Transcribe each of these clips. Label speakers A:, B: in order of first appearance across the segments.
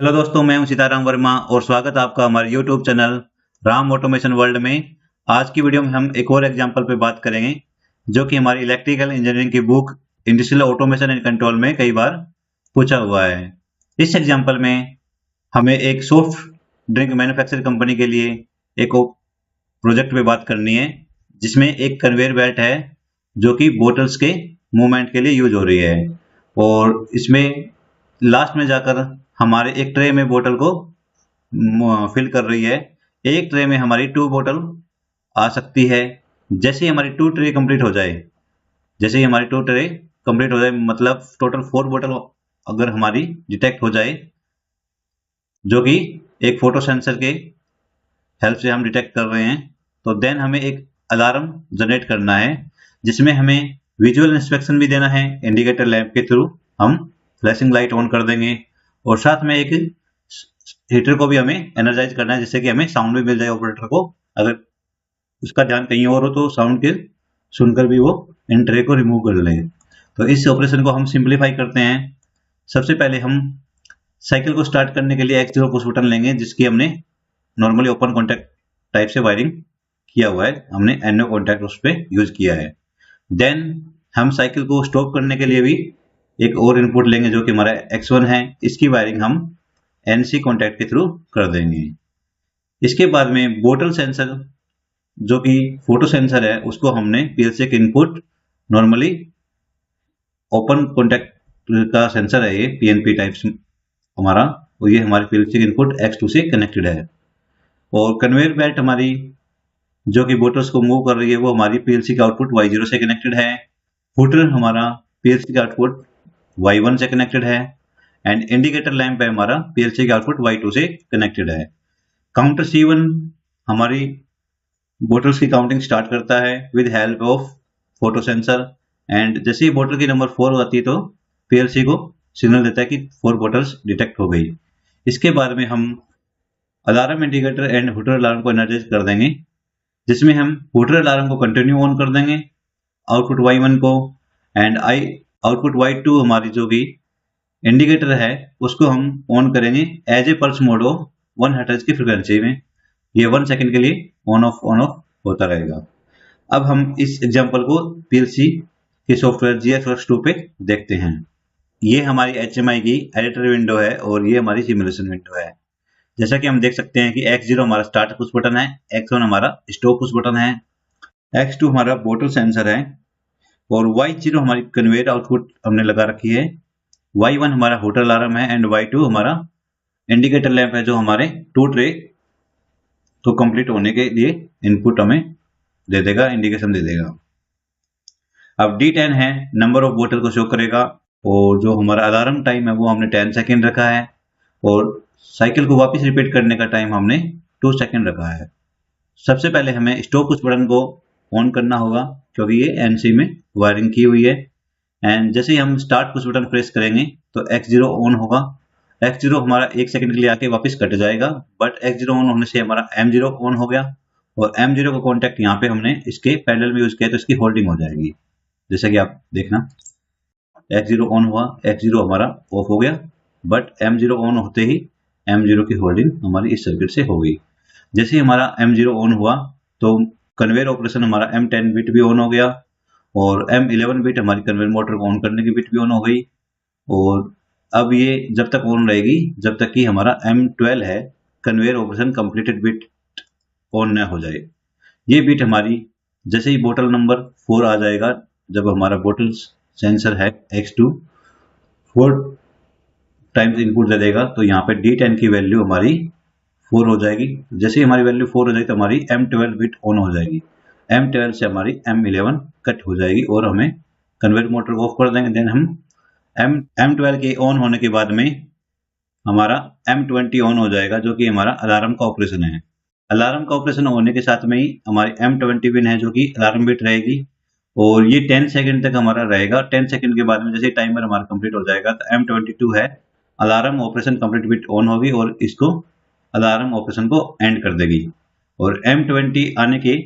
A: Hello दोस्तों, मैं हूं सीताराम वर्मा और स्वागत है आपका हमारे YouTube channel Ram automation world में। आज की वीडियो में हम एक और एग्जांपल पे बात करेंगे जो कि हमारी इलेक्ट्रिकल इंजीनियरिंग की book industrial automation and control में कई बार पूछा हुआ है। इस एग्जांपल में हमें एक सॉफ्ट ड्रिंक मैन्युफैक्चर कंपनी के लिए एक प्रोजेक्ट पे बात करनी है, जिसमें एक कन्वेयर बेल्ट है जो कि बोटल्स के मूवमेंट के लिए यूज हो रही है। और इसमें लास्ट में जाकर हमारे एक ट्रे में बोतल को फिल कर रही है। एक ट्रे में हमारी 2 बोतल आ सकती है। जैसे ही हमारी 2 ट्रे कंप्लीट हो जाए, जैसे ही हमारी 2 ट्रे कंप्लीट हो जाए, मतलब टोटल 4 बोतल अगर हमारी डिटेक्ट हो जाए, जो कि एक फोटो सेंसर के हेल्प से हम डिटेक्ट कर रहे हैं, तो देन हमें एक अलार्म जनरेट करना है, जिसमें हमें विजुअल इंस्पेक्शन भी देना है। इंडिकेटर लैंप के थ्रू हम फ्लैशिंग लाइट ऑन कर देंगे और साथ में एक हीटर को भी हमें एनर्जाइज करना है, जिससे कि हमें साउंड भी मिल जाए ऑपरेटर को। अगर उसका ध्यान कहीं और हो तो साउंड के सुनकर भी वो इन ट्रे को रिमूव कर ले। तो इस ऑपरेशन को हम सिंप्लीफाई करते हैं। सबसे पहले हम साइकिल को स्टार्ट करने के लिए X0 पुश बटन लेंगे, जिसकी हमने नॉर्मली ओपन कॉन्टैक्ट टाइप से वायरिंग किया हुआ है, हमने NO कॉन्टैक्ट उस पर यूज किया है। देन हम साइकिल को स्टॉप करने के लिए भी एक और इनपुट लेंगे जो कि हमारा X1 है। इसकी वायरिंग हम NC कॉन्टैक्ट के थ्रू कर देंगे। इसके बाद में बोटल सेंसर जो कि फोटो सेंसर है, उसको हमने पीएलसी के इनपुट नॉर्मली ओपन कॉन्टैक्ट का सेंसर है, ये PNP टाइप हमारा, और ये हमारे पीएलसी के इनपुट X2 से कनेक्टेड है। और कन्वेयर बेल्ट हमारी जो कि बोटल्स को मूव कर रही है, वो हमारी पीएलसी का आउटपुट Y0 से कनेक्टेड है। फुटर हमारा पीएलसी का आउटपुट Y1 से कनेक्टेड है एंड इंडिकेटर लैंप है हमारा पीएलसी का आउटपुट Y2 से कनेक्टेड है। काउंटर C1 हमारी बोटल्स की काउंटिंग स्टार्ट करता है with help of photo sensor, and जैसे ही बोटल की नंबर 4 आती है तो पीएलसी को सिग्नल देता है कि 4 बोटल्स डिटेक्ट हो गई। इसके बाद में हम alarm indicator and hooter alarm को एनर्जाइज कर देंगे, जिसमें हम हुटर अलार्म को कंटिन्यू ऑन कर देंगे आउटपुट Y1 को, एंड आउटपुट Y2 हमारी जो भी इंडिकेटर है उसको हम ऑन करेंगे as a pulse mode of 1 hertz की फ्रिक्वेंसी में। ये 1 सेकंड के लिए ऑन ऑफ होता रहेगा। अब हम इस एग्जांपल को पीएलसी के सॉफ्टवेयर GFX2 पे देखते हैं। ये हमारी HMI की एडिटर विंडो है और ये हमारी सिमुलेशन विंडो है। जैसा कि हम देख सकते हैं कि X0 हमारा स्टार्ट पुश बटन है, X1 हमारा स्टॉप पुश बटन है, X2 हमारा बोटल सेंसर है और Y0 हमारी कन्वेयर आउटपुट हमने लगा रखी है, Y1 हमारा होटल अलार्म है एंड Y2 हमारा इंडिकेटर लैंप है, जो हमारे 2 ट्रे तो कंप्लीट होने के लिए इनपुट हमें दे देगा, इंडिकेशन दे देगा। अब D10 है, नंबर ऑफ बोतल को शो करेगा, और जो हमारा अलार्म टाइम है वो हमने 10 सेकेंड रखा है, और साइकिल को वापस रिपीट करने का टाइम हमने 2 सेकेंड रखा है। सबसे पहले हमें स्टॉप पुश बटन को ऑन करना होगा, क्योंकि ये NC में वायरिंग की हुई है, एंड जैसे ही हम स्टार्ट पुश बटन प्रेस करेंगे तो X0 ऑन होगा। X0 हमारा 1 सेकंड के लिए आके वापस कट जाएगा, बट X0 ऑन होने से हमारा M0 ऑन हो गया, और M0 का कॉन्टैक्ट यहाँ पे हमने इसके पैरेलल में यूज किया तो इसकी होल्डिंग हो जाएगी। जैसा कि आप देखना, X0 ऑन हुआ, X0 हमारा ऑफ हो गया, बट M0 ऑन होते ही M0 की होल्डिंग हमारी इस सर्किट से हो गई। जैसे ही हमारा M0 ऑन हुआ तो कन्वेयर ऑपरेशन हमारा M10 बिट भी ऑन हो गया, और M11 बिट हमारी कन्वेयर मोटर को ऑन करने की बिट भी ऑन हो गई। और अब ये जब तक ऑन रहेगी जब तक कि हमारा M12 है, conveyor operation completed bit on न हो जाए। ये बिट हमारी जैसे ही बोतल नंबर 4 आ जाएगा, जब हमारा बोतल सेंसर है X2 4 टाइम्स इनपुट दे देगा, तो यहाँ पे D10 की वैल्यू हमारी 4 हो जाएगी। जैसे ही हमारी वैल्यू 4 हो जाएगी तो हमारी M12 बिट ऑन हो जाएगी, M12 से हमारी M11 कट हो जाएगी और हमें कन्वेयर मोटर को ऑफ कर देंगे। देन हम M12 के ऑन होने के बाद में हमारा M20 ऑन हो जाएगा, जो कि हमारा अलार्म का ऑपरेशन है। अलार्म का ऑपरेशन होने के साथ में ही हमारी M20 पिन है जो कि अलार्म बिट रहेगी, और ये 10 सेकंड तक हमारा रहेगा। 10 सेकंड के बाद में जैसे टाइमर हमारा कंप्लीट हो जाएगा तो M22 है, alarm operation complete bit on होगी और इसको अलार्म ऑपरेशन को एंड कर देगी, और M20 आने के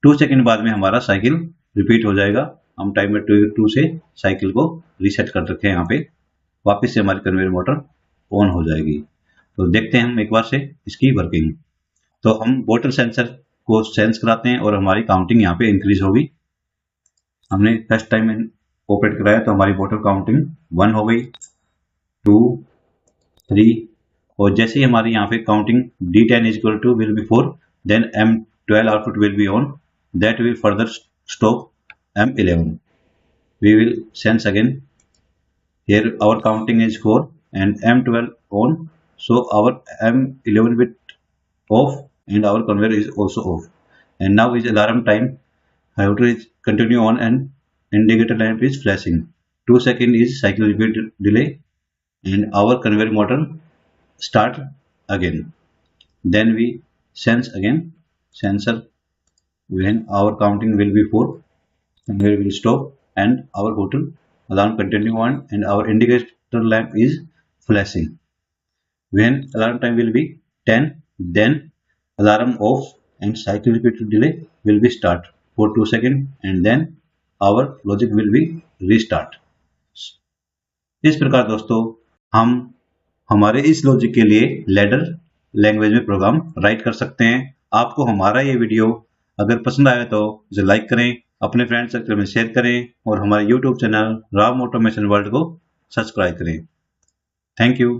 A: 2 सेकंड बाद में हमारा साइकिल रिपीट हो जाएगा। हम टाइमर 2 से साइकिल को रीसेट कर रखे हैं, यहाँ पे वापस से हमारी कन्वेयर मोटर ऑन हो जाएगी। तो देखते हैं हम एक बार से इसकी वर्किंग। तो हम बोतल सेंसर को सेंस कराते हैं और हमारी काउंटिंग यहाँ पे इंक्रीज होगी। हमने फर्स्ट टाइम ऑपरेट कराया तो हमारी बोतल काउंटिंग 1 हो गई, 2, 3, और जैसे ही हमारी यहाँ पे counting D10 is equal to will be 4, then M12 output will be on, that will further stop M11. We will sense again. Here our counting is 4 and M12 on, so our M11 bit off and our conveyor is also off. And now is alarm time. However, is continue on and indicator lamp is flashing. 2 seconds is cycle repeat delay and our conveyor motor start again. Then we sense again. Sensor when our counting will be 4, conveyor will stop and our hotel alarm continue on and our indicator lamp is flashing. When alarm time will be 10, then alarm off and cycle repeat delay will be start for 2 seconds and then our logic will be restart. इस प्रकार दोस्तों हम हमारे इस logic के लिए ladder language में programme right कर सकते हैं। आपको हमारा ये वीडियो अगर पसंद आया तो इसे लाइक करें, अपने फ्रेंड सर्कल में शेयर करें और हमारे YouTube channel Ram automation world को सब्सक्राइब करें। Thank you.